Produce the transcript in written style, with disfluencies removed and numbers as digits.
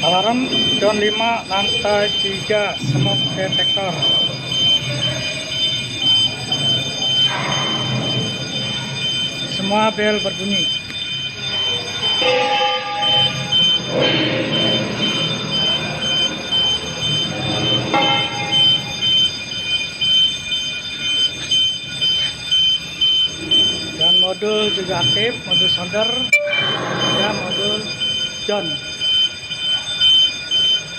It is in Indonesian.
Alarm zone 5 lantai 3 smoke detector. Semua bel berbunyi. Dan modul juga aktif, modul solder dan modul John.